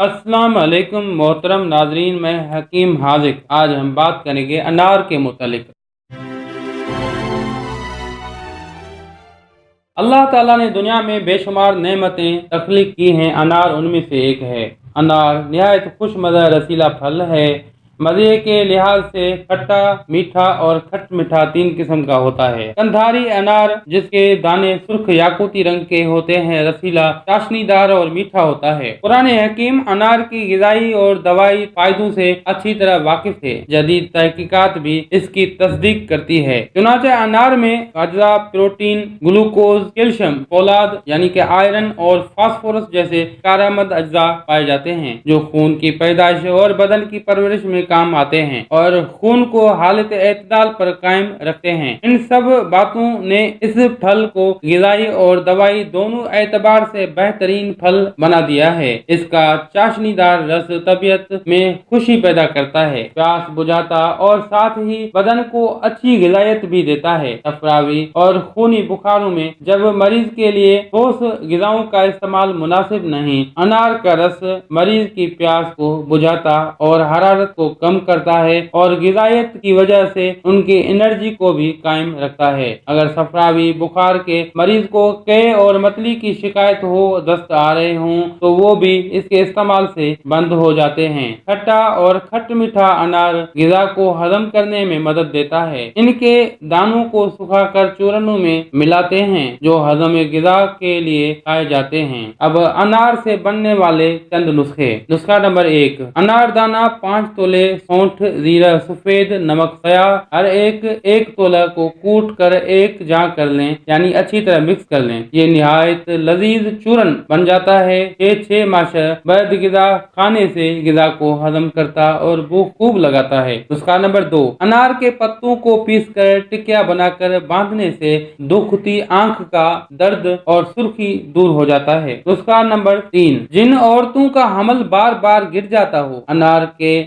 अस्सलाम वालेकुम मोहतरम नाजरीन, मैं हकीम हाजिक। आज हम बात करेंगे अनार के मुतालिक। अल्लाह ताला ने दुनिया में बेशुमार नेमतें तख्लीक की हैं, अनार उनमें से एक है। अनार निहायत खुश मज़ा रसीला फल है। मज़े के लिहाज से खट्टा, मीठा और खट मीठा तीन किस्म का होता है। कंधारी अनार जिसके दाने सुर्ख याकूती रंग के होते हैं, रसीला, चाशनीदार और मीठा होता है। पुराने हकीम अनार की गिज़ाई और दवाई फायदों से अच्छी तरह वाकिफ थे। जदीद तहकीकात भी इसकी तस्दीक करती है। चुनांचे अनार में अज्जा प्रोटीन, ग्लूकोज, कैल्शियम, फौलाद यानी कि आयरन और फास्फोरस जैसे कारआमद अज्जा पाए जाते हैं, जो खून की पैदाइश और बदन की परवरिश में काम आते हैं और खून को हालत एतदाल पर कायम रखते हैं। इन सब बातों ने इस फल को गिज़ाई और दवाई दोनों एतबार से बेहतरीन फल बना दिया है। इसका चाशनीदार रस तबीयत में खुशी पैदा करता है, प्यास बुझाता और साथ ही बदन को अच्छी गिज़ायत भी देता है। अफरावी और खूनी बुखारों में जब मरीज के लिए ठोस गिज़ाओं का इस्तेमाल मुनासिब नहीं, अनार का रस मरीज की प्यास को बुझाता और हरारत को कम करता है और गिज़ायत की वजह से उनकी एनर्जी को भी कायम रखता है। अगर सफरावी बुखार के मरीज को कै और मतली की शिकायत हो, दस्त आ रहे हों, तो वो भी इसके इस्तेमाल से बंद हो जाते हैं। खट्टा और खट मीठा अनार गिज़ा को हजम करने में मदद देता है। इनके दानों को सुखाकर चूरनों में मिलाते हैं, जो हजम गिज़ा के लिए खाए जाते हैं। अब अनार से बनने वाले चंद नुस्खे। नुस्खा नंबर 1, अनार दाना 5 तोले सौंठ, जीरा सफेद, नमक सया हर एक तोला को कूट कर एक जा कर लें, यानी अच्छी तरह मिक्स कर लें। ये निहायत लजीज चूरन बन जाता है। 6 माशा बैद गिज़ा खाने से गिज़ा को हजम करता और भूख खूब लगाता है। नुस्खा नंबर 2, अनार के पत्तों को पीस कर टिकिया बनाकर बांधने से दुखती आंख का दर्द और सुर्खी दूर हो जाता है। नुस्खा नंबर 3, जिन औरतों का हमल बार बार गिर जाता हो, अनार के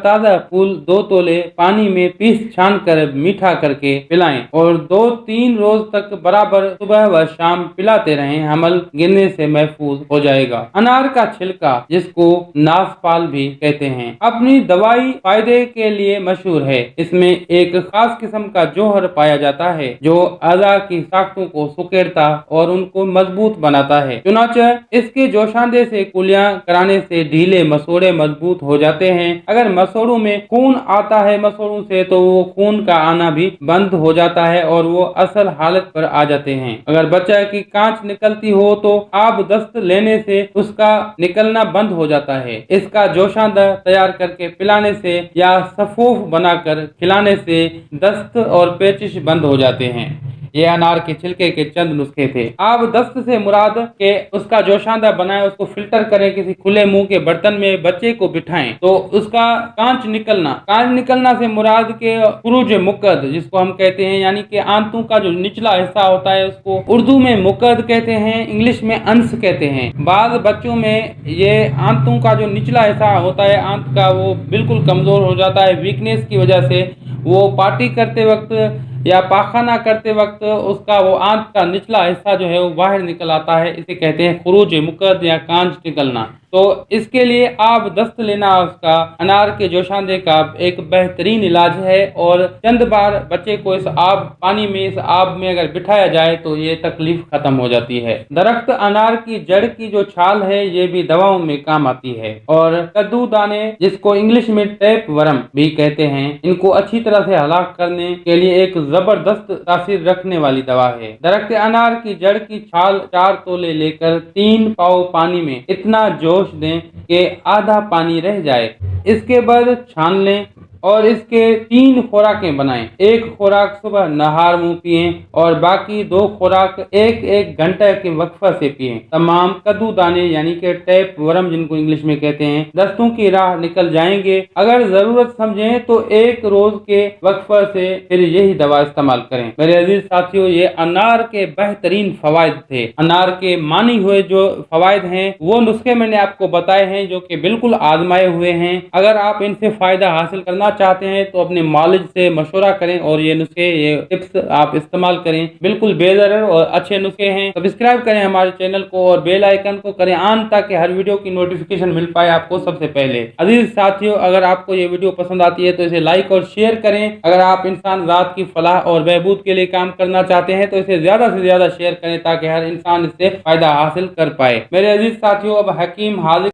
ताजा फूल 2 तोले पानी में पीस छान कर मीठा करके पिलाएं और 2-3 रोज तक बराबर सुबह व शाम पिलाते रहें। हमल गिरने से महफूज हो जाएगा। अनार का छिलका, जिसको नासपाल भी कहते हैं, अपनी दवाई फायदे के लिए मशहूर है। इसमें एक खास किस्म का जौहर पाया जाता है, जो अज़ा की साख्तों को सुकेड़ता और उनको मजबूत बनाता है। चुनांचे इसके जोशांदे से कुलियां कराने से ढीले मसोड़े मजबूत हो जाते हैं। अगर मसोड़ों में खून आता है मसोड़ों से, तो वो खून का आना भी बंद हो जाता है और वो असल हालत पर आ जाते हैं। अगर बच्चा की कांच निकलती हो, तो आप दस्त लेने से उसका निकलना बंद हो जाता है। इसका जोशांदा तैयार करके पिलाने से या सफूफ बनाकर खिलाने से दस्त और पेचिश बंद हो जाते हैं। ये अनार के छिलके के चंद नुस्खे थे। आप दस्त से मुराद के उसका जोशांदा बनाएं, उसको फिल्टर करें, किसी खुले मुंह के बर्तन में बच्चे को बिठाएं तो उसका कांच निकलना से मुराद के खुरूज मुकद, जिसको हम कहते हैं, यानी कि आंतों का जो निचला हिस्सा होता है, उसको उर्दू में मुकद कहते हैं, इंग्लिश में अंश कहते हैं। बाद बच्चों में ये आंतों का जो निचला हिस्सा होता है आंत का, वो बिल्कुल कमजोर हो जाता है। वीकनेस की वजह से वो पार्टी करते वक्त या पाखाना करते वक्त उसका वो आंत का निचला हिस्सा जो है वो बाहर निकल आता है। इसे कहते हैं खुरूज मुकद या कांच निकलना। तो इसके लिए आप दस्त लेना उसका अनार के जोशांदे का एक बेहतरीन इलाज है और चंद बार बच्चे को इस आब में अगर बिठाया जाए तो ये तकलीफ खत्म हो जाती है। दरख्त अनार की जड़ की जो छाल है, ये भी दवाओं में काम आती है। और कद्दू दाने, जिसको इंग्लिश में टेप वर्म भी कहते हैं, इनको अच्छी तरह से हलाक करने के लिए एक जबरदस्त तासीर रखने वाली दवा है। दरख्त अनार की जड़ की छाल 4 तोले लेकर 3 पाव पानी में इतना जोश दें कि आधा पानी रह जाए। इसके बाद छान लें और इसके 3 खुराकें बनाएं। 1 खुराक सुबह नहार मुंह पिएं और बाकी 2 खुराक 1-1 घंटे के वक्फा से पिएं। तमाम कद्दू दाने यानी कि टैप वर्म, जिनको इंग्लिश में कहते हैं, दस्तों की राह निकल जाएंगे। अगर जरूरत समझें तो 1 रोज के वक्फा से फिर यही दवा इस्तेमाल करें। मेरे अजीज साथियों, ये अनार के बेहतरीन फवायद थे। अनार के मानी हुए जो फवायद हैं, वो नुस्खे मैंने आपको बताए हैं, जो कि बिल्कुल आजमाए हुए हैं। अगर आप इनसे फायदा हासिल करना چاہتے ہیں تو اپنے مالج سے مشورہ کریں اور یہ نسخے، یہ ٹپس آپ استعمال کریں، بالکل بے ضرر اور اچھے نسخے ہیں۔ سبسکرائب کریں ہمارے چینل کو اور بیل آئیکن کو کریں آن تاکہ ہر ویڈیو کی نوٹیفیکیشن مل پائے آپ کو سب سے پہلے۔ عزیز ساتھیوں، اگر آپ کو یہ ویڈیو پسند آتی ہے تو اسے لائک اور شیئر کریں۔ اگر آپ انسان ذات کی فلاح اور بہبود کے لیے کام کرنا چاہتے ہیں تو اسے زیادہ سے زیادہ شیئر کریں تاکہ ہر انسان اس سے فائدہ حاصل کر پائے۔ میرے عزیز ساتھیوں، اب حکیم حاذق